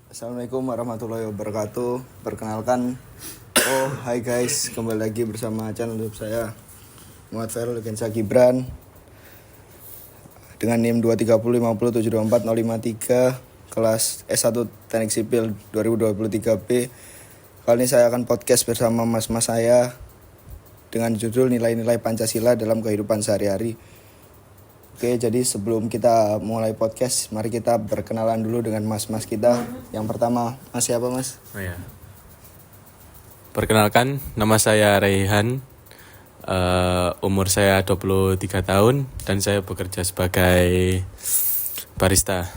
Assalamualaikum warahmatullahi wabarakatuh. Perkenalkan, hai guys, kembali lagi bersama channel YouTube saya, Muhammad Fairul Gensa Gibran, dengan NIM 23050724053, kelas S1 Teknik Sipil 2023B. Kali ini saya akan podcast bersama mas-mas saya dengan judul nilai-nilai Pancasila dalam kehidupan sehari-hari. Oke, jadi sebelum kita mulai podcast, mari kita berkenalan dulu dengan mas-mas kita. Yang pertama, mas siapa mas? Oh ya. Perkenalkan, nama saya Raihan. Umur saya 23 tahun dan saya bekerja sebagai barista.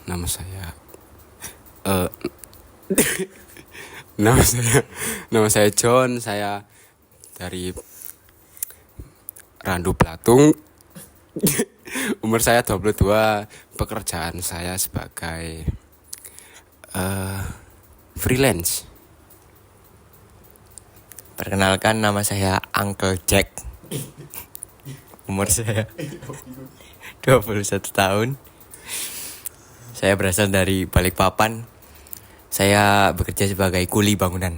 Nama saya nama saya John, saya dari Randu Blatung. Umur saya 22, pekerjaan saya sebagai freelance. Perkenalkan, nama saya Uncle Jack. Umur saya 21 tahun. Saya berasal dari Balikpapan. Saya bekerja sebagai kuli bangunan.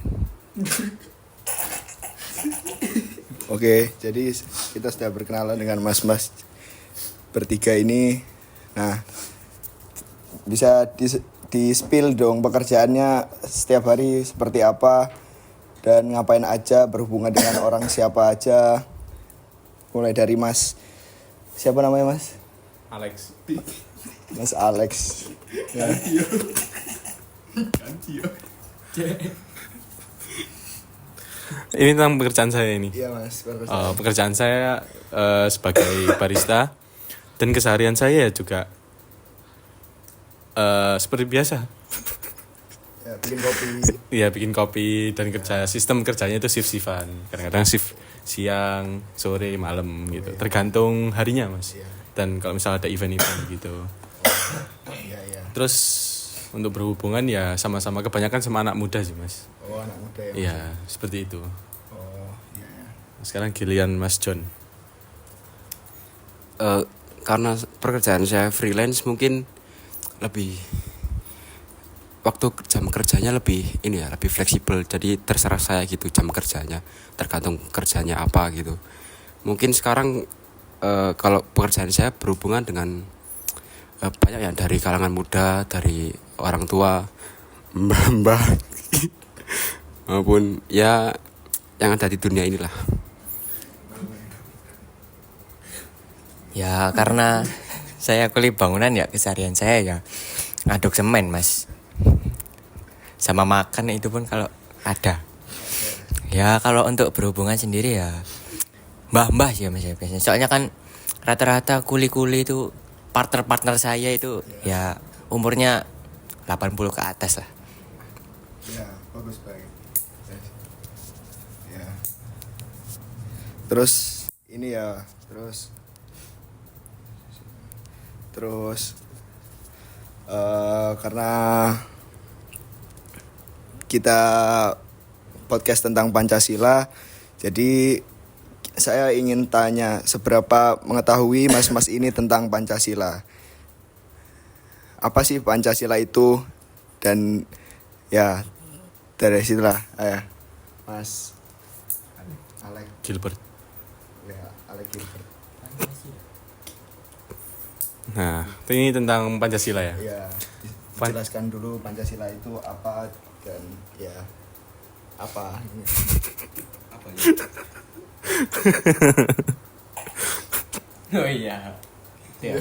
Oke, jadi kita sudah berkenalan dengan mas-mas bertiga ini. Nah, bisa di-spill dong pekerjaannya setiap hari seperti apa dan ngapain aja, berhubungan dengan orang siapa aja. Mulai dari mas, siapa namanya mas? Alex. Mas Alex. Ya. Ini tentang pekerjaan saya ini. Iya mas, Pekerjaan saya sebagai barista dan keseharian saya juga seperti biasa. ya, bikin kopi. Iya, bikin kopi dan sistem kerjanya itu shift-shiftan. Kadang-kadang shift siang, sore, malam gitu. Tergantung harinya, Mas. Iya. Dan kalau misalnya ada event-event gitu. Iya. Terus untuk berhubungan ya sama-sama kebanyakan sama anak muda sih, Mas. Oh, anak muda ya. Iya, seperti itu. Oh, iya. Sekarang giliran Mas John. Karena pekerjaan saya freelance, mungkin lebih waktu jam kerjanya lebih lebih fleksibel, jadi terserah saya gitu jam kerjanya, tergantung kerjanya apa gitu. Mungkin sekarang kalau pekerjaan saya berhubungan dengan banyak yang dari kalangan muda, dari orang tua, mbah maupun ya yang ada di dunia inilah. Ya, karena saya kuli bangunan, ya keseharian saya ya ngaduk semen, Mas. Sama makan itu pun kalau ada. Ya, kalau untuk berhubungan sendiri ya mbah-mbah sih Mas ya biasanya. Soalnya kan rata-rata kuli-kuli itu partner-partner saya itu ya umurnya 80 ke atas lah. Ya, bagus baik. Ya. Terus ini ya, terus karena kita podcast tentang Pancasila, jadi saya ingin tanya seberapa mengetahui mas-mas ini tentang Pancasila. Apa sih Pancasila itu? Dan ya dari situlah Mas Alex Gilbert. ya, Alex Gilbert. Nah, ini tentang Pancasila ya. Ya, jelaskan dulu Pancasila itu apa dan ya apa ini. Apa ya? Oh iya. Ya.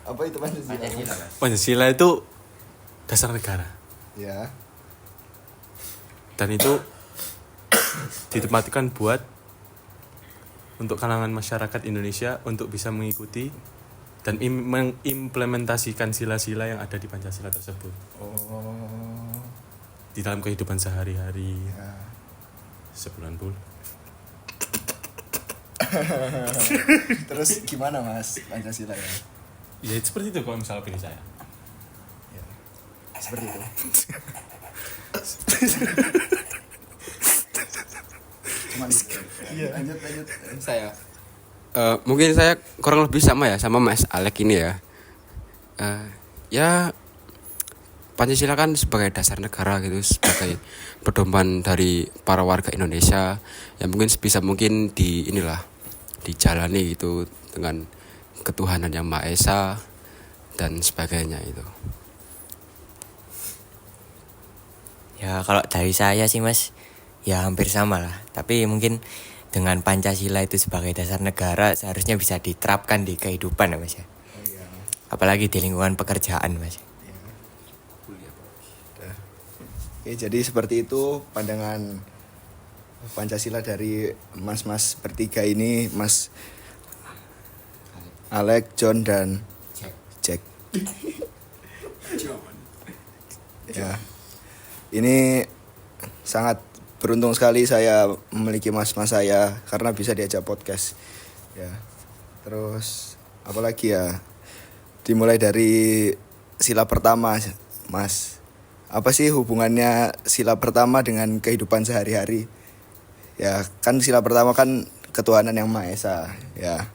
Apa itu Pancasila? Pancasila itu dasar negara. Ya. Dan itu ditempatkan buat untuk kalangan masyarakat Indonesia untuk bisa mengikuti dan mengimplementasikan sila-sila yang ada di Pancasila tersebut Oh. di dalam kehidupan sehari-hari. Ya. Sebulan pun. Terus gimana Mas Pancasila ya? Ya seperti itu kalau misalnya pilih saya. Ya. Seperti itu. Cuman lanjut Saya mungkin saya kurang lebih sama ya sama Mas Alek ini ya. ya Pancasila kan sebagai dasar negara gitu, sebagai pedoman dari para warga Indonesia yang mungkin sebisa mungkin dijalani gitu dengan ketuhanan yang Maha Esa dan sebagainya itu. Ya kalau dari saya sih Mas, ya hampir sama lah. Tapi mungkin dengan Pancasila itu sebagai dasar negara seharusnya bisa diterapkan di kehidupan ya Mas ya. Apalagi di lingkungan pekerjaan Mas. Oke, jadi seperti itu pandangan Pancasila dari mas-mas bertiga ini, Mas Alek, John, dan Jack. Ya, ini sangat beruntung sekali saya memiliki mas-mas saya karena bisa diajak podcast. Ya, terus apalagi ya, dimulai dari sila pertama, Mas. Apa sih hubungannya sila pertama dengan kehidupan sehari-hari? Ya, kan sila pertama kan ketuhanan yang Maha Esa, ya.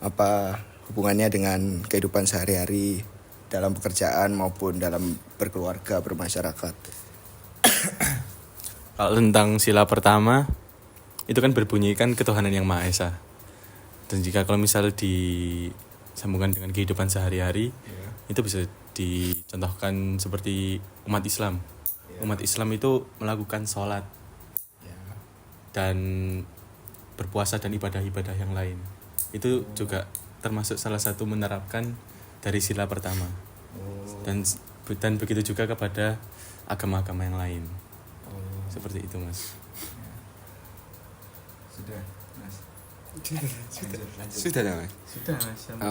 Apa hubungannya dengan kehidupan sehari-hari dalam pekerjaan maupun dalam berkeluarga, bermasyarakat? Kalau tentang sila pertama, itu kan berbunyikan ketuhanan yang Maha Esa. Dan jika kalau misal disambungkan dengan kehidupan sehari-hari, itu bisa dicontohkan seperti umat Islam. Umat Islam itu melakukan sholat dan berpuasa dan ibadah-ibadah yang lain. Itu juga termasuk salah satu menerapkan dari sila pertama. Dan begitu juga kepada agama-agama yang lain. Seperti itu, Mas. Sudah ya, Mas? Sudah, Mas.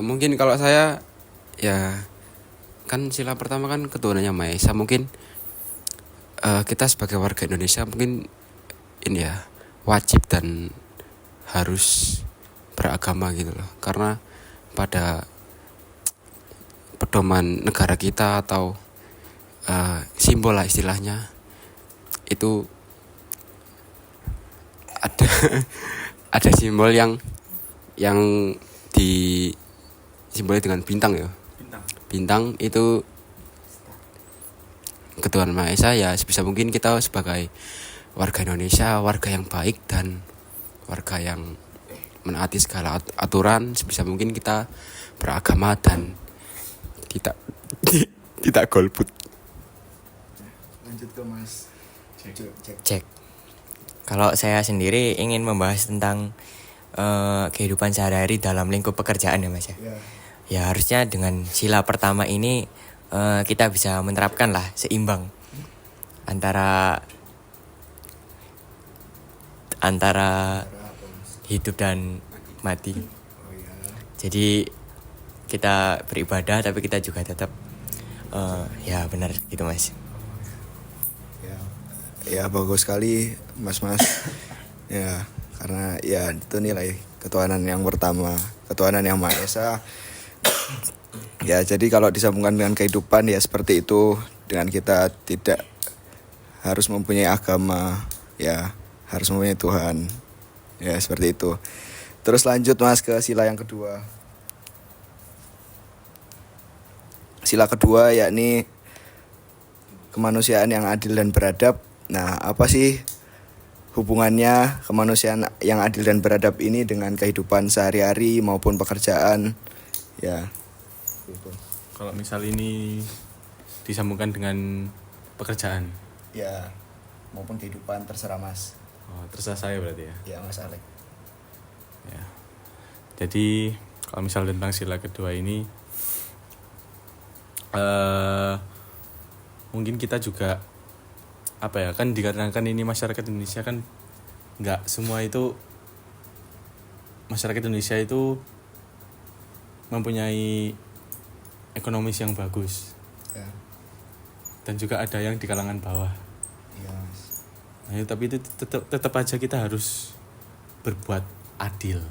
Mungkin kalau saya ya kan sila pertama kan ketuhanan yang Maha Esa, mungkin kita sebagai warga Indonesia mungkin ini ya wajib dan harus beragama gitu loh, karena pada pedoman negara kita atau simbol lah istilahnya itu ada ada simbol yang di simbolnya dengan bintang ya. Bintang itu ketuhanan Maha Esa, ya sebisa mungkin kita sebagai warga Indonesia, warga yang baik dan warga yang menaati segala aturan, sebisa mungkin kita beragama dan tidak golput. Lanjut ke Mas Cek. Kalau saya sendiri ingin membahas tentang kehidupan sehari-hari dalam lingkup pekerjaan ya Mas ya. Ya harusnya dengan sila pertama ini kita bisa menerapkan lah seimbang antara hidup dan mati. Jadi kita beribadah tapi kita juga tetap ya benar gitu Mas. Ya bagus sekali mas-mas. Ya karena ya itu nilai ketuhanan yang pertama, ketuhanan yang Maha Esa. Ya jadi kalau disambungkan dengan kehidupan ya seperti itu, dengan kita tidak harus mempunyai agama, ya harus mempunyai Tuhan, ya seperti itu. Terus lanjut Mas ke sila yang kedua. Sila kedua yakni kemanusiaan yang adil dan beradab. Nah apa sih hubungannya kemanusiaan yang adil dan beradab ini dengan kehidupan sehari-hari maupun pekerjaan? Ya. Kalau misal ini disambungkan dengan pekerjaan, Ya, maupun kehidupan terserah Mas. terserah saya berarti ya. Ya Mas Alek. Ya. Jadi kalau misal tentang sila kedua ini, mungkin kita juga apa ya, kan dikarenakan ini masyarakat Indonesia kan nggak semua itu masyarakat Indonesia itu mempunyai ekonomis yang bagus, Ya. dan juga ada yang di kalangan bawah. Iya Mas. Nah, tapi itu tetap aja kita harus berbuat adil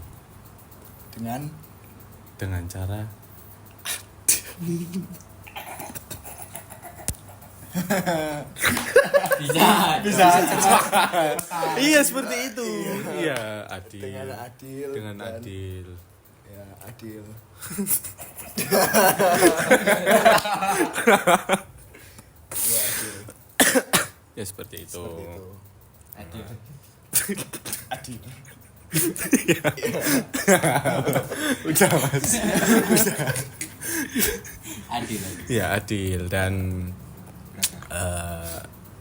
dengan cara Bisa. iya seperti itu. Iya, adil. Dengan adil. Dengan dan- adil. Ya adil. Ya seperti itu. Adil. Udah mas. Adil. Ya adil dan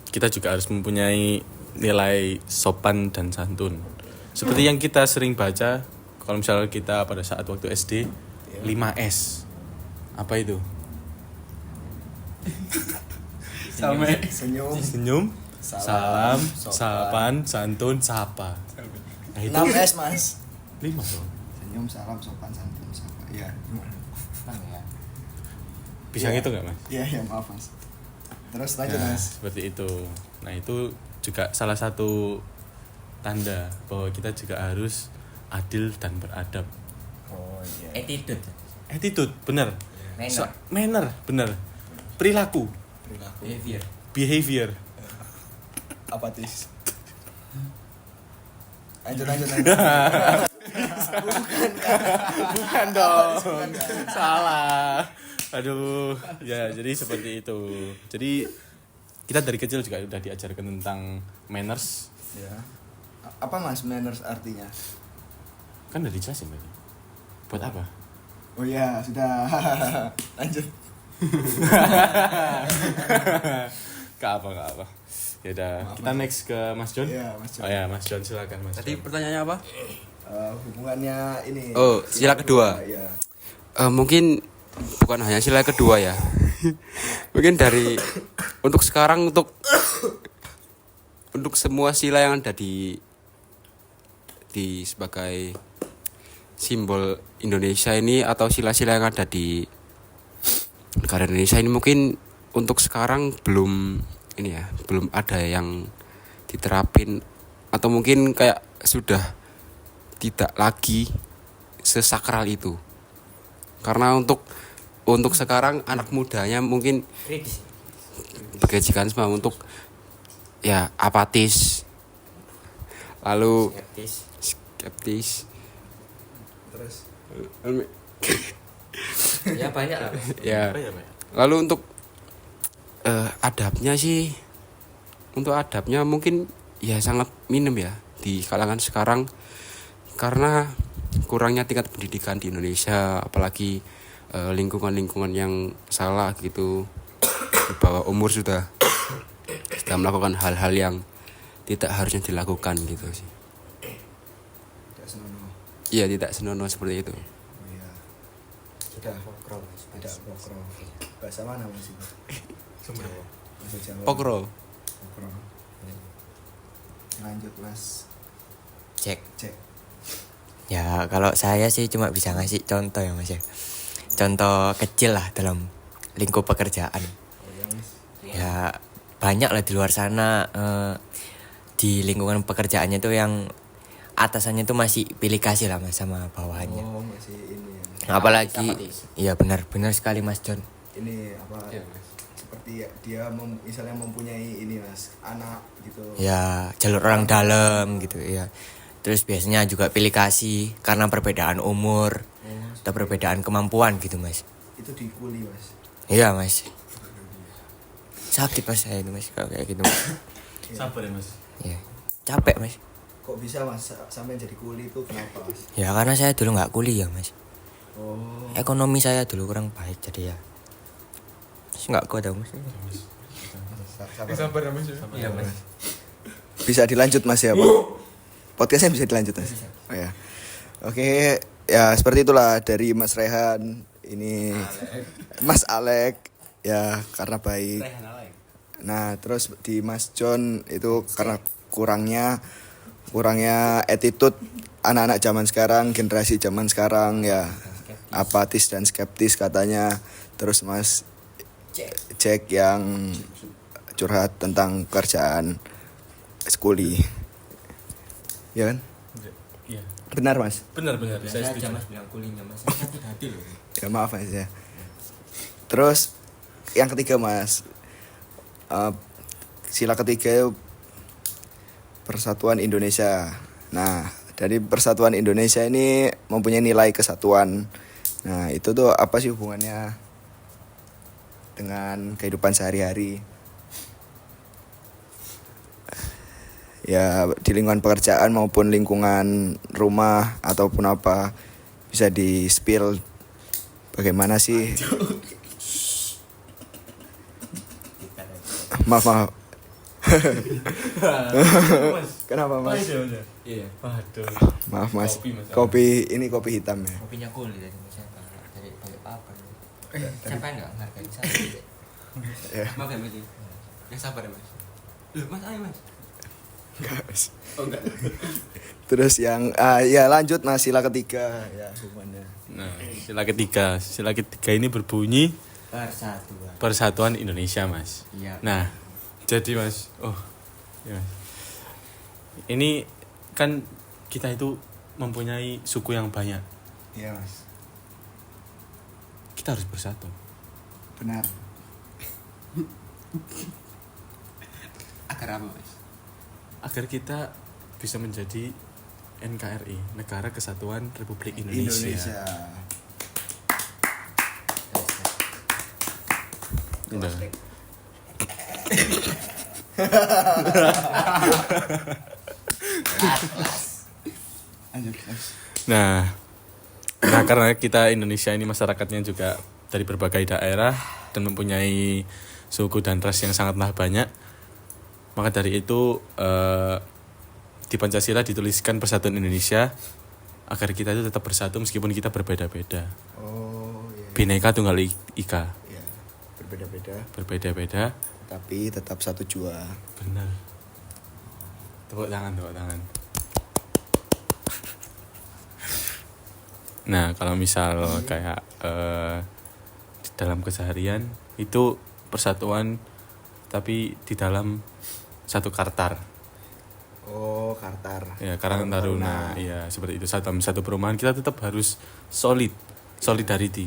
kita juga harus mempunyai nilai sopan dan santun. Seperti yang kita sering baca kalau misalnya kita pada saat waktu SD 5S. Apa itu? Senyum. Senyum, salam, sopan. salapan, santun, sapa. Nah, itu 6S Mas. 5 dong. Senyum, salam, sopan, santun, sapa. Iya. Ya. Bisa Iya. gitu nggak mas? Iya, ya maaf Mas. Terus lanjut Nah, Mas. seperti itu. Nah, itu juga salah satu tanda bahwa kita juga harus adil dan beradab. Oh iya. Attitude. Attitude, benar. Manner. Manner, benar. Perilaku, Behavior. behavior. Apatis. Lanjut. Bukan dong. Salah. Aduh, ya jadi seperti itu. Jadi kita dari kecil juga udah diajarkan tentang manners. Ya. Apa Mas manners artinya? Kan udah dijelasin tadi. Buat apa? Oh iya, sudah. Lanjut. Gak apa. Ya udah, kita next ke Mas John. Iya, Mas John. Oh ya, Mas John silakan Mas. Tadi John. pertanyaannya apa? Hubungannya ini. Oh, sila kedua. Iya. Mungkin bukan hanya sila kedua ya. Mungkin dari untuk sekarang untuk semua sila yang ada di sebagai simbol Indonesia ini atau sila-sila yang ada di negara Indonesia ini mungkin untuk sekarang belum ada yang diterapin atau mungkin kayak sudah tidak lagi sesakral itu. Karena untuk sekarang anak mudanya mungkin Kritis. berkejikan semua untuk ya apatis, lalu skeptis. Terus Ya banyak lah. Ya, Apa ya, Pak? lalu untuk adabnya mungkin ya sangat minim ya di kalangan sekarang karena kurangnya tingkat pendidikan di Indonesia, apalagi lingkungan-lingkungan yang salah gitu di bawah umur sudah melakukan hal-hal yang tidak harusnya dilakukan gitu sih. tidak senonoh. Iya, tidak senonoh seperti itu. Oh iya. Sudah. Tidak pokro. Bahasa mana Mas itu? Bahasa Jawa. Pokro. Pokro. Lanjut Mas. Cek. Cek. Ya kalau saya sih cuma bisa ngasih contoh ya Mas ya. Contoh kecil lah dalam lingkup pekerjaan. Oh iya Mas. Ya banyak lah di luar sana di lingkungan pekerjaannya tuh yang atasannya tuh masih pilih kasih lah Mas sama bawahannya. Oh masih ini ya. Apalagi iya benar sekali Mas John. Ini apa? Seperti dia misalnya mempunyai ini Mas, anak gitu. Ya jalur orang dalam gitu ya. Terus biasanya juga pilih kasih karena perbedaan umur atau perbedaan kemampuan gitu Mas. Itu dikuli Mas. Iya Mas. Sakit Mas saya itu Mas kalau kayak gitu Mas. Sabar ya Mas. Iya. Capek Mas. Kok bisa Mas sampai jadi kuli itu kenapa Mas? Ya karena saya dulu nggak kuliah Mas. Oh. Ekonomi saya dulu kurang baik jadi ya. Terus nggak kuat dong Mas. Sabar. Iya Mas. Bisa dilanjut Mas ya, Pak? Podcastnya bisa dilanjut Mas. Oh ya. Oke, ya seperti itulah dari Mas Rehan ini Mas Alek ya karena baik. Nah, terus di Mas John itu karena kurangnya attitude anak-anak zaman sekarang, generasi zaman sekarang ya apatis dan skeptis katanya. Terus Mas Cek yang curhat tentang kerjaan skuli. Ya kan? Iya. Benar Mas? Benar. Saya setuju. Mas bilang kulinya Mas. Saya sakit hati loh. Ya maaf Mas ya. Terus yang ketiga Mas, sila ketiga Persatuan Indonesia. Nah dari Persatuan Indonesia ini mempunyai nilai kesatuan Nah, itu tuh apa sih hubungannya dengan kehidupan sehari-hari? Ya, di lingkungan pekerjaan maupun lingkungan rumah ataupun apa, bisa di spill bagaimana sih? Maaf. Kenapa mas? Iya. Waduh. Maaf mas. Kopi, Mas. Ini kopi hitam ya. Kopinya cool dari siapa? Dari apa? Siapa enggak hargai saya? Ya. Maaf ya Mas. Ya sabar ya Mas. Loh Mas, ayo Mas. Enggak, Mas. Oh enggak. Terus yang ya lanjut mas, sila ketiga ya hubungannya. Nah, sila ketiga ini berbunyi Persatuan. Persatuan Indonesia, Mas. Iya. Nah, jadi Mas, ya Mas. Ini kan kita itu mempunyai suku yang banyak. Iya mas. Kita harus bersatu. Benar. Agar apa Mas? Agar kita bisa menjadi NKRI, Negara Kesatuan Republik Indonesia. Udah. Nah, karena kita Indonesia ini masyarakatnya juga dari berbagai daerah dan mempunyai suku dan ras yang sangatlah banyak, maka dari itu di Pancasila dituliskan Persatuan Indonesia agar kita itu tetap bersatu meskipun kita berbeda-beda. Oh iya. Bhinneka Tunggal Ika. Ya, berbeda-beda Berbeda-beda, tapi tetap satu jua. benar. Tepuk tangan. Nah, kalau misal kayak di dalam keseharian itu persatuan tapi di dalam satu kartar. Oh, Kartar. Ya, Karang Taruna. Iya, seperti itu. Dalam satu perumahan kita tetap harus solidarity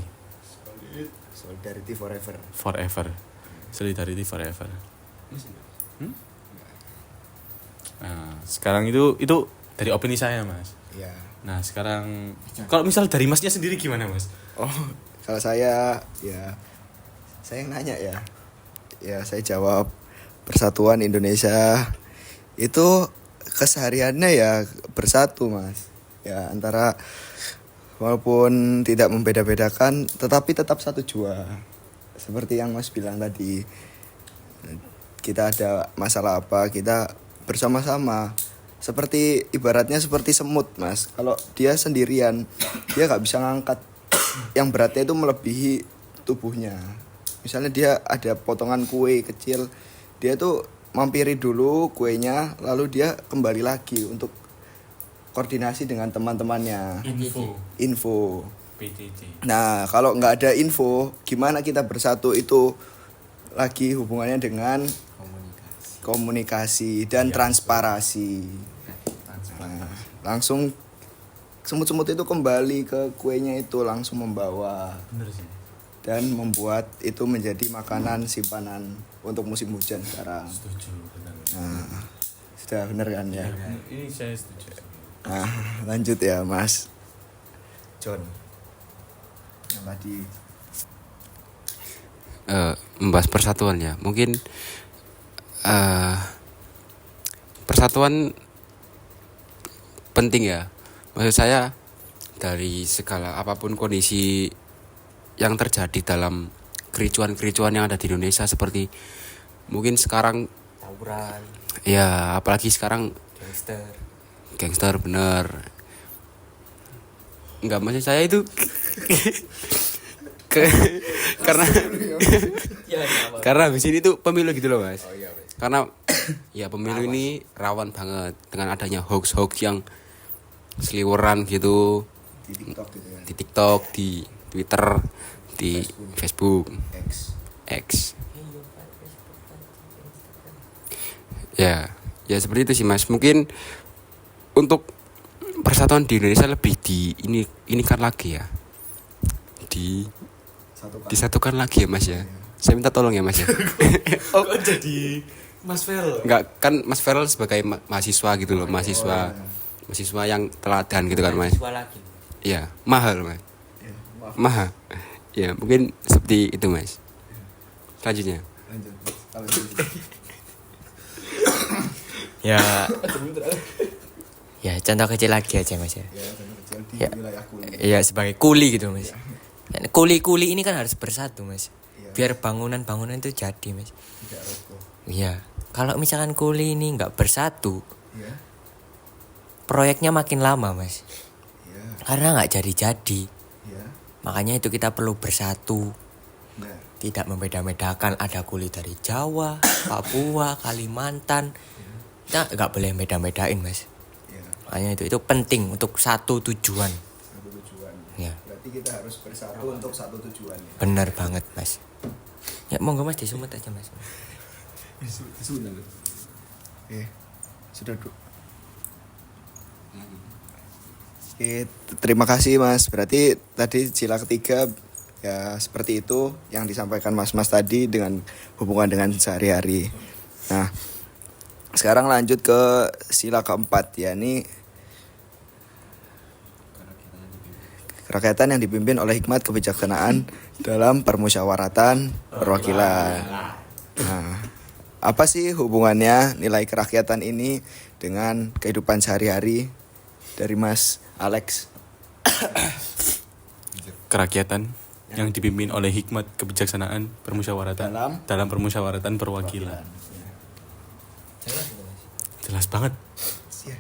Solidarity forever. forever. Solidarity forever. Nah, sekarang itu dari opini saya, Mas. Iya. Nah, sekarang kalau misal dari Masnya sendiri gimana, Mas? Oh, kalau saya yang nanya ya. Ya, saya jawab Persatuan Indonesia itu kesehariannya ya bersatu, Mas. Ya, antara walaupun tidak membeda-bedakan tetapi tetap satu jua. Seperti yang Mas bilang tadi. Kita ada masalah apa, kita bersama-sama. Seperti ibaratnya seperti semut, Mas. Kalau dia sendirian, dia nggak bisa ngangkat yang beratnya itu melebihi tubuhnya. Misalnya dia ada potongan kue kecil, dia tuh mampiri dulu kuenya, lalu dia kembali lagi untuk koordinasi dengan teman-temannya. Info. PTT. Nah, kalau nggak ada info, gimana kita bersatu itu lagi hubungannya dengan komunikasi dan transparasi. Nah, langsung semut-semut itu kembali ke kuenya itu langsung membawa Bener sih. dan membuat itu menjadi makanan simpanan untuk musim hujan sekarang. Setuju, benar. Nah, sudah benar kan ya? Ini saya setuju. Nah, lanjut ya, Mas John. Yang tadi Membahas persatuan ya. Mungkin persatuan penting ya. Maksud saya dari segala apapun kondisi yang terjadi dalam kericuan-kericuan yang ada di Indonesia, seperti mungkin sekarang Tawuran, ya, apalagi sekarang gangster. bener. Enggak, maksud saya itu karena karena habis ini tuh pemilu gitu loh, Mas. Karena ya pemilu ini rawan banget dengan adanya hoax yang seliweran gitu di TikTok gitu ya. di TikTok, di Twitter, di Facebook, X. Ya seperti itu sih, Mas. Mungkin untuk persatuan di Indonesia lebih ini kan lagi ya. Disatukan lagi ya, Mas ya. Saya minta tolong ya, Mas ya. Oh, kok jadi Mas Fel? Enggak, kan Mas Feral sebagai mahasiswa gitu loh, mahasiswa yang teladan gitu kan, Mas. Mahasiswa lagi. Iya, mahal, Mas. Ya, maha. Ya, mungkin seperti itu, Mas. Selanjutnya. Lanjut. Kalau gitu. Ya, ya contoh kecil lagi aja mas ya. Ya, contoh kecil di Ya. wilayah kuli. Ya sebagai kuli gitu mas. Kuli-kuli ini kan harus bersatu mas. Iya. Biar bangunan-bangunan itu jadi mas. Tidak roboh. Iya. Kalau misalkan kuli ini nggak bersatu, Ya. proyeknya makin lama mas. Ya. Karena nggak jadi-jadi. Ya. Makanya itu kita perlu bersatu. Nah, Tidak membeda-bedakan ada kuli dari Jawa, Papua, Kalimantan. Kita nggak boleh beda-bedain mas. ya. Makanya itu penting untuk satu tujuan. Satu tujuan. Ya. Berarti kita harus bersatu untuk satu tujuan ya. Benar banget mas. Ya monggo mas disumut aja mas. Oke. Sudah Oke, terima kasih Mas. Berarti tadi sila ketiga ya seperti itu yang disampaikan Mas-mas tadi dengan hubungan dengan sehari-hari. Nah, sekarang lanjut ke sila keempat, yakni kerakyatan yang dipimpin oleh hikmat kebijaksanaan dalam permusyawaratan perwakilan. Nah, apa sih hubungannya nilai kerakyatan ini dengan kehidupan sehari-hari dari Mas Alex? Kerakyatan yang dipimpin oleh hikmat kebijaksanaan permusyawaratan Dalam permusyawaratan perwakilan. Jelas banget. Ya,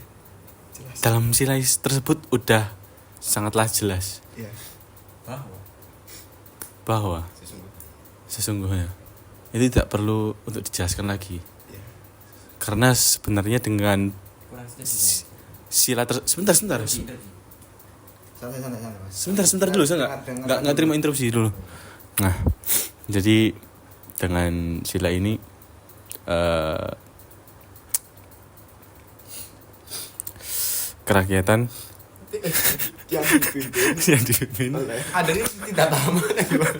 jelas. Dalam sila tersebut udah sangatlah jelas Ya. bahwa sesungguhnya itu tidak perlu untuk dijelaskan lagi. Ya. Karena sebenarnya dengan sila sebentar sebentar dulu, saya nggak terima interupsi dulu. Nah, jadi dengan sila ini kerakyatan yang dipimpin Ada ini tidak tamat oleh hikmat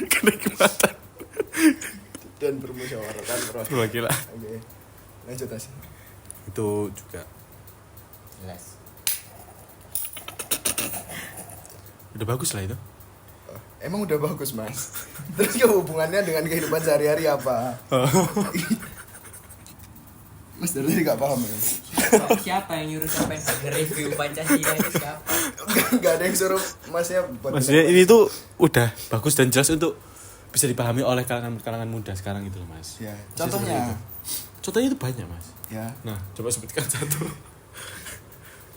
kenikmatan dan permusyawaratan perwakilan. Oke. Lanjut Mas. Itu juga Jelas. udah bagus lah itu. Oh, emang udah bagus Mas. Terus ya hubungannya dengan kehidupan sehari-hari apa? Mas dari tadi gak paham ya? Siapa yang nyuruh sampai nge-review Pancasila itu siapa? Gak ada yang suruh Masnya buat Maksudnya ini tuh udah bagus dan jelas untuk bisa dipahami oleh kalangan muda sekarang itu loh, Mas. Ya, Maksudnya contohnya seperti itu. Contohnya itu banyak Mas. ya. Nah, coba sebutkan satu.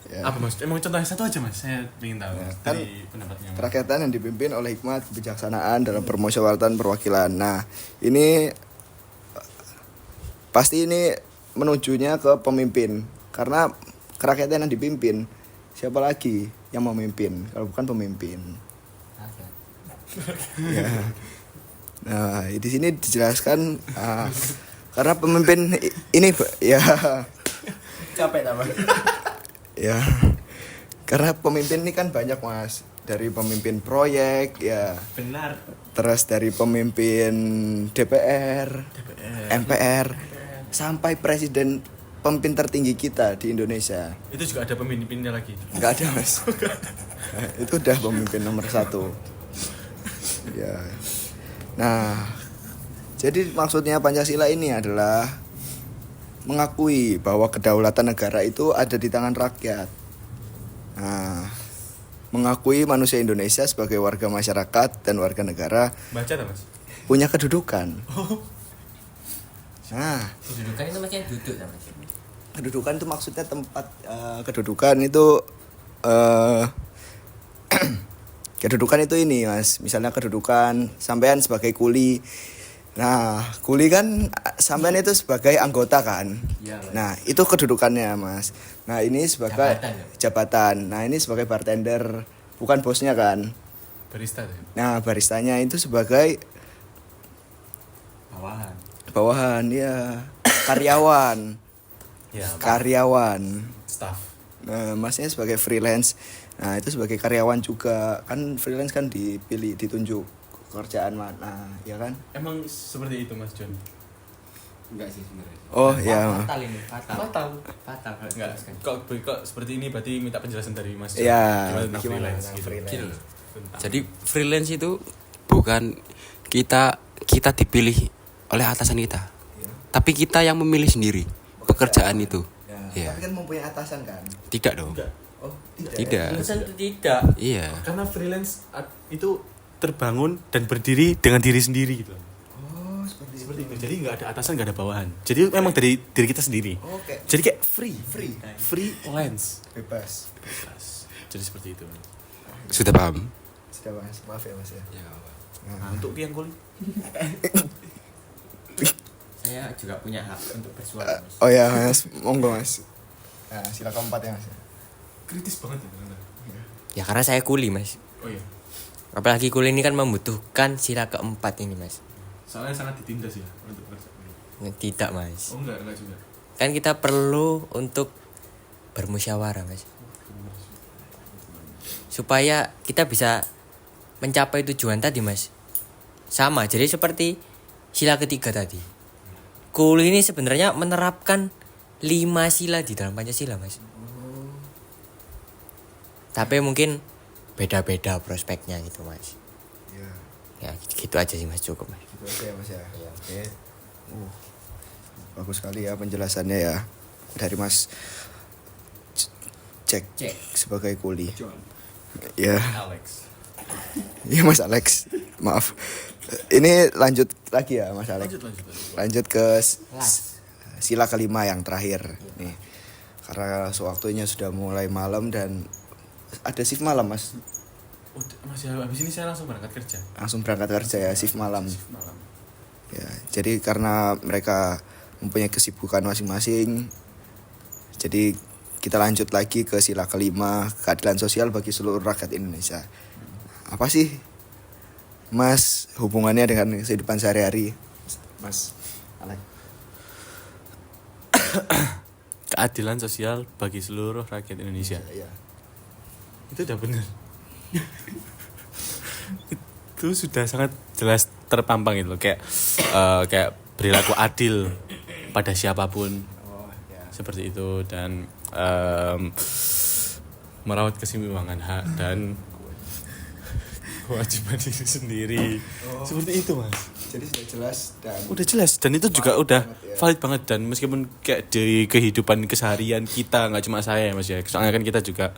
Ya. Apa Mas? Emang contohnya satu aja Mas. Saya ingin tahu Ya, kan dari pendapatnya. Mas. Kerakyatan yang dipimpin oleh hikmat kebijaksanaan dalam permusyawaratan perwakilan. Nah, ini pasti ini menujunya ke pemimpin. Karena kerakyatan yang dipimpin, siapa lagi yang memimpin kalau bukan pemimpin? Ya. Nah, di sini dijelaskan karena pemimpin ini ya Capek apa? ya karena pemimpin ini kan banyak Mas, dari pemimpin proyek ya, Benar. terus dari pemimpin DPR, MPR sampai presiden, pemimpin tertinggi kita di Indonesia. Itu juga ada pemimpinnya lagi. Nggak ada Mas. Itu udah pemimpin nomor 1 ya. Nah, jadi maksudnya Pancasila ini adalah mengakui bahwa kedaulatan negara itu ada di tangan rakyat. Nah, mengakui manusia Indonesia sebagai warga masyarakat dan warga negara Baca tak Mas? punya kedudukan. Nah, Kedudukan itu maksudnya duduk sama sih. kedudukan itu maksudnya tempat kedudukan itu kedudukan itu ini Mas, misalnya kedudukan sampean sebagai kuli. Nah, kuli kan sampean itu sebagai anggota kan. Iya, Mas. Nah, itu kedudukannya Mas. Nah, ini sebagai Jabatan, ya? jabatan. Nah, ini sebagai bartender, bukan bosnya kan. Barista tuh. Nah, baristanya itu sebagai Bawahan. bawahan ya, karyawan. Ya, Karyawan. staff. Nah, Masnya sebagai freelance. Nah, itu sebagai karyawan juga. Kan freelance kan ditunjuk kerjaan mana, ya kan? Emang seperti itu Mas John? Enggak sih sebenarnya. Oh ya. Fatal ini, fatal. Fatal. Fatal. Enggak. Kok seperti ini berarti minta penjelasan dari Mas. Ya, Gimana tentang gimana freelance tentang gitu. freelance? Gini loh. Tentang- Jadi freelance itu bukan kita dipilih oleh atasan kita. Iya. Tapi kita yang memilih sendiri pekerjaan itu. Ya. Iya. Tapi kan mempunyai atasan kan? Tidak dong. Enggak. Oh, Tidak. Belum tentu tidak. Iya. Karena freelance itu terbangun dan berdiri dengan diri sendiri gitu. Oh, seperti Seperti itu. Jadi nggak ada atasan, nggak ada bawahan. Jadi memang dari diri kita sendiri. Oke. Jadi kayak free lance. Bebas. Jadi seperti itu. Sudah paham? Sudah Mas, maaf ya Mas ya. Ya. Nah, untuk yang kulit Saya juga punya hak untuk bersuara, Mas. Oh ya Mas, monggo Mas. Nah, sila keempat ya Mas. kritis banget ya. Ya karena saya kuli, Mas. Oh iya. Apalagi kuli ini kan membutuhkan sila keempat ini, Mas. Soalnya sangat ditindas ya untuk kerja. Tidak, Mas. Oh enggak juga. Kan kita perlu untuk bermusyawarah, Mas. Supaya kita bisa mencapai tujuan tadi, Mas. Sama, jadi seperti sila ketiga tadi. Kuli ini sebenarnya menerapkan 5 sila di dalam Pancasila, Mas. Tapi mungkin beda-beda prospeknya gitu, Mas. Iya. Ya, gitu aja sih, Mas, cukup, Mas. Gitu aja ya Mas ya. Oke. Bagus sekali ya penjelasannya ya dari Mas Cek sebagai kuli. Ya. Alex. Ya Mas Alex. Maaf. Ini lanjut lagi ya Mas Alex. Lanjut ke sila kelima yang terakhir nih. Karena sewaktunya sudah mulai malam dan ada shift malam Mas. Udah, masih habis ini saya langsung berangkat kerja. Langsung berangkat kerja ya shift malam. Malam. Ya, jadi karena mereka mempunyai kesibukan masing-masing, jadi kita lanjut lagi ke sila kelima, keadilan sosial bagi seluruh rakyat Indonesia. Apa sih, Mas, hubungannya dengan kehidupan sehari-hari, Mas Alex? Keadilan sosial bagi seluruh rakyat Indonesia. Ya. Itu udah bener. Itu sudah sangat jelas terpampang itu kayak kayak perilaku adil pada siapapun Oh, ya. seperti itu dan merawat keseimbangan hak dan kewajiban diri sendiri seperti itu Mas. Jadi sudah jelas dan Udah jelas dan itu juga Valid udah banget ya. valid banget dan meskipun kayak di kehidupan keseharian kita nggak cuma saya ya Mas ya, soalnya kan kita juga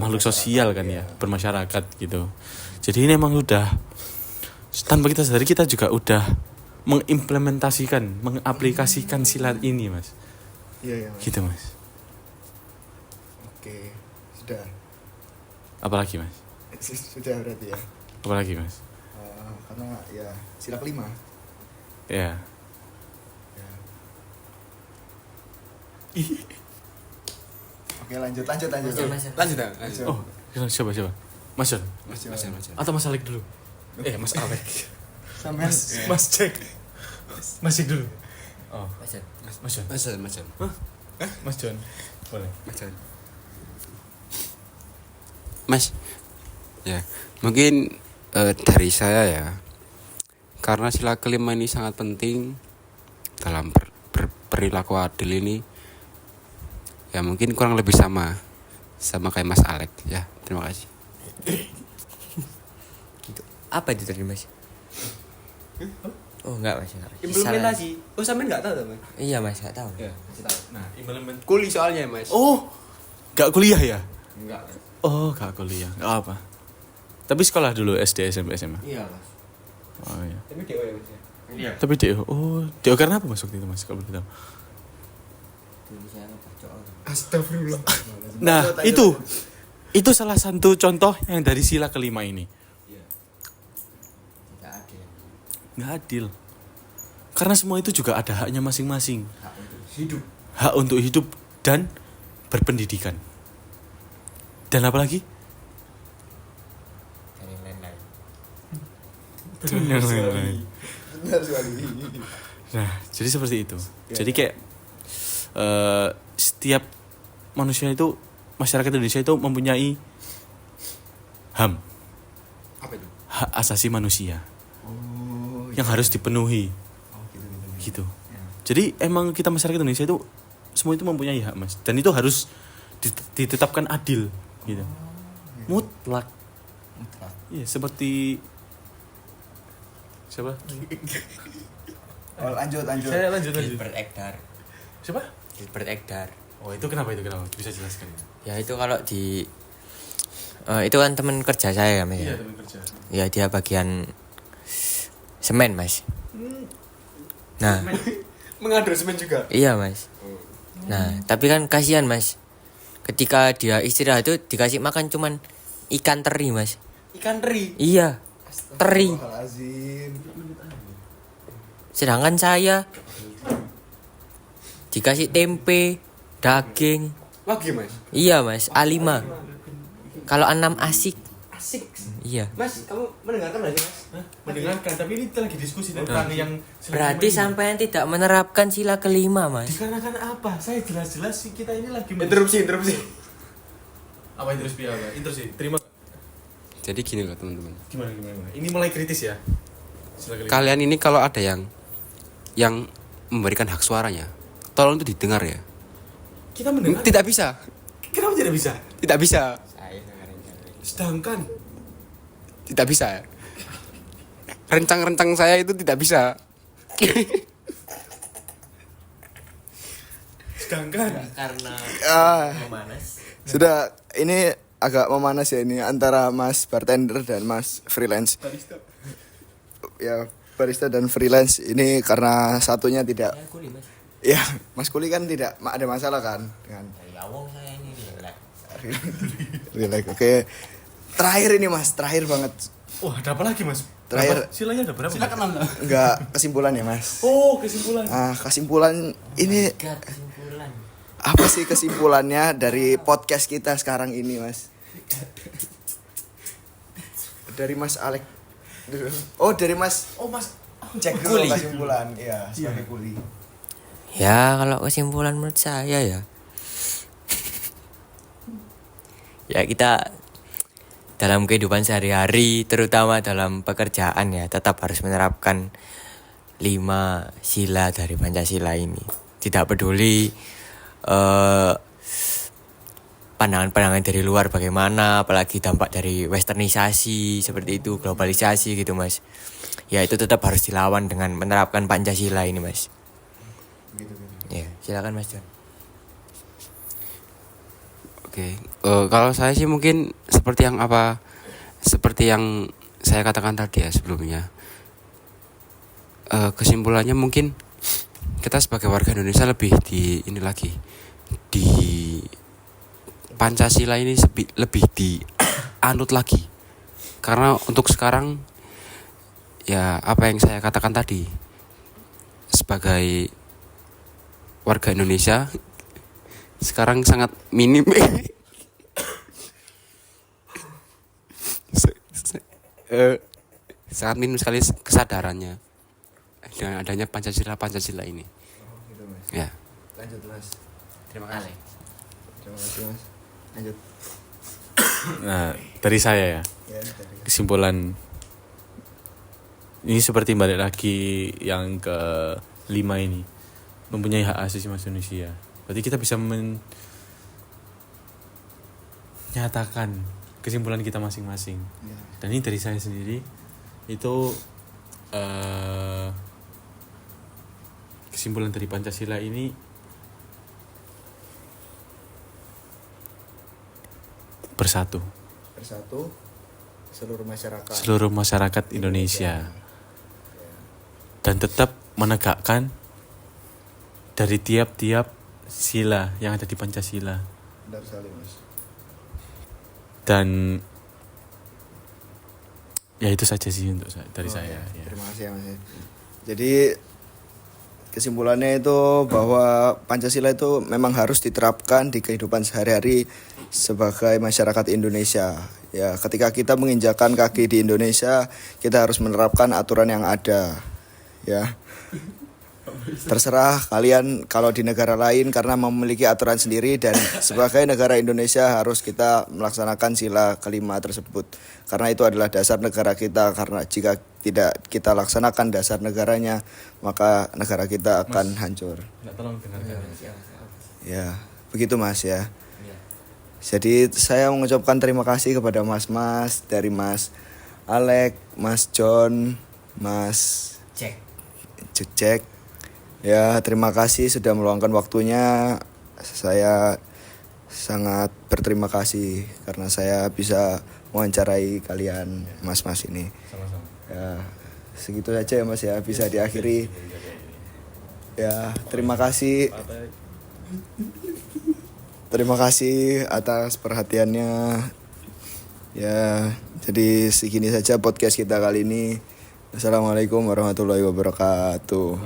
makhluk sosial kan ya, bermasyarakat gitu. Jadi ini emang udah tanpa kita sadari kita juga udah mengimplementasikan, mengaplikasikan silat ini Mas. iya ya Mas. Gitu Mas. Oke, sudah. Apalagi Mas? Sudah berarti ya. Apalagi Mas? Karena ya sila kelima. Ya. Ya. Oke, lanjut. Lanjut. Oh, siapa? Mas John? Mas Atau Mas Alek dulu? Mas Alek. Sampai Mas Cek. Mas Cek dulu. Oh, Mas John. Mas John. Mas John. Boleh. Mas, ya mungkin dari saya ya, karena sila kelima ini sangat penting dalam perilaku adil ini, ya mungkin kurang lebih sama kayak Mas Alek ya. Terima kasih. Apa itu tadi, Mas? Oh, enggak, Mas. Implementasi. Oh, sampean enggak tahu tuh, Mas? Iya, Mas, enggak tahu. Ya, kasih tahu. Nah, implement. Kuli soalnya, Mas. Oh, gak kuliah ya? Enggak. Oh, gak kuliah. Gak apa. Tapi sekolah dulu SD, SMP, SMA. Iya, Mas. Oh iya. Tapi DO ya, Mas. Iya. Tapi DO. Oh, DO karena apa Mas waktu itu Mas? Kalau boleh tahu. Dulu saya ngepercok. Astagfirullah. Nah, itu salah satu contoh yang dari sila kelima ini. Tidak adil. Nggak adil. Karena semua itu juga ada haknya masing-masing. Hak untuk hidup. Hak untuk hidup dan berpendidikan. Dan apa lagi? Dan yang lain-lain. Dan yang lain-lain. Benar sekali. Nah, jadi seperti itu. Jadi kayak setiap manusia itu, masyarakat Indonesia itu mempunyai HAM, Apa itu? hak asasi manusia, Oh, yang harus dipenuhi. gitu. Gitu. Jadi emang kita masyarakat Indonesia itu semua itu mempunyai hak, Mas. Dan itu harus ditetapkan adil gitu. Mutlak. Iya, seperti siapa? Oh, lanjut. Saya lanjut. Gilbert Ekdar. Siapa? Gilbert Ekdar. Oh, itu kenapa? Bisa jelaskan. Ya itu kalau di itu kan teman kerja saya ya, Mas. Iya, Ya? teman kerja. Ya dia bagian semen, Mas. Nah, Mengadres semen juga. iya, Mas. Nah, tapi kan kasihan, Mas. Ketika dia istirahat itu dikasih makan cuman ikan teri, Mas. Ikan teri. Iya. Teri. Azim. Sedangkan saya dikasih tempe, daging. Lagi, Mas. Iya, Mas. A5. Kalau A6 asik. Asik. Iya. Mas, kamu mendengarkan lagi, Mas? Mendengarkan, tapi ini kita lagi diskusi tentang yang Berarti sampai yang tidak menerapkan sila kelima, Mas. dikarenakan apa? Saya jelas-jelas sih kita ini lagi Interupsi. Apa interupsi apa? Interupsi. Terima. Jadi gini loh, teman-teman. Gimana? Ini mulai kritis ya. Silakan. Kalian ini kalau ada yang memberikan hak suaranya, tolong itu didengar ya. Kita mendengar. Tidak bisa. Kenapa tidak bisa? Tidak bisa. Sedangkan Tidak bisa. Rencang-rencang saya itu tidak bisa. Karena Ah, memanas. sudah ini agak memanas ya ini antara Mas bartender dan Mas freelance. Ya, barista dan freelance ini karena satunya tidak. Ya, kuli, Mas. Ya, Mas Kuli kan tidak ada masalah kan dengan Ya, wong saya ini relax. relax. Oke. Terakhir ini Mas, terakhir banget. wah, ada apa lagi, Mas? Terakhir. Berapa? Silanya ada berapa? Silakan. Enggak kesimpulan ya, Mas. Oh, kesimpulan. Kesimpulan ini Gak kesimpulan. apa sih kesimpulannya dari podcast kita sekarang ini, Mas? Dari Mas Alek. Oh, dari Mas. Oh, Mas. Cek dulu kesimpulan. Iya, sebagai kuli. Ya, kalau kesimpulan menurut saya ya. Ya kita dalam kehidupan sehari-hari, terutama dalam pekerjaan ya, tetap harus menerapkan 5 sila dari Pancasila ini. Tidak peduli pandangan-pandangan dari luar bagaimana, apalagi dampak dari westernisasi seperti itu, globalisasi gitu, Mas. Ya itu tetap harus dilawan dengan menerapkan Pancasila ini, Mas. Ya, silakan Mas John. Oke, kalau saya sih mungkin seperti yang saya katakan tadi ya sebelumnya. Kesimpulannya mungkin kita sebagai warga Indonesia lebih di Pancasila ini lebih dianut lagi. Karena untuk sekarang ya apa yang saya katakan tadi, sebagai warga Indonesia sekarang sangat minim sangat minim sekali kesadarannya dengan adanya Pancasila ini. Ya. Lanjut, Mas. Terima kasih. Terima kasih, Mas. Lanjut. Nah, dari saya ya. Ya, dari. Kesimpulan ini seperti balik lagi yang ke-5 ini. Mempunyai hak asasi manusia. Berarti kita bisa menyatakan kesimpulan kita masing-masing. Ya. Dan ini dari saya sendiri itu kesimpulan dari Pancasila ini bersatu seluruh masyarakat Indonesia dan tetap menegakkan dari tiap-tiap sila yang ada di Pancasila. Benar sekali, Mas. Dan ya itu saja sih untuk dari saya. Ya. Terima kasih ya, Mas. Jadi kesimpulannya itu bahwa Pancasila itu memang harus diterapkan di kehidupan sehari-hari sebagai masyarakat Indonesia. Ya, ketika kita menginjakan kaki di Indonesia, kita harus menerapkan aturan yang ada. Ya. terserah kalian kalau di negara lain karena memiliki aturan sendiri, dan sebagai negara Indonesia harus kita melaksanakan sila kelima tersebut karena itu adalah dasar negara kita. Karena jika tidak kita laksanakan dasar negaranya, maka negara kita akan hancur. Tolong dengarkan. Ya, begitu Mas ya. Jadi saya mengucapkan terima kasih kepada mas-mas dari Mas Alek, Mas John, Mas Cek. Ya, terima kasih sudah meluangkan waktunya. Saya sangat berterima kasih karena saya bisa mewawancarai kalian mas-mas ini. Sama-sama. Ya, segitu saja ya Mas ya, bisa diakhiri. Ya, terima kasih. Terima kasih atas perhatiannya. Ya, jadi segini saja podcast kita kali ini. Assalamualaikum warahmatullahi wabarakatuh.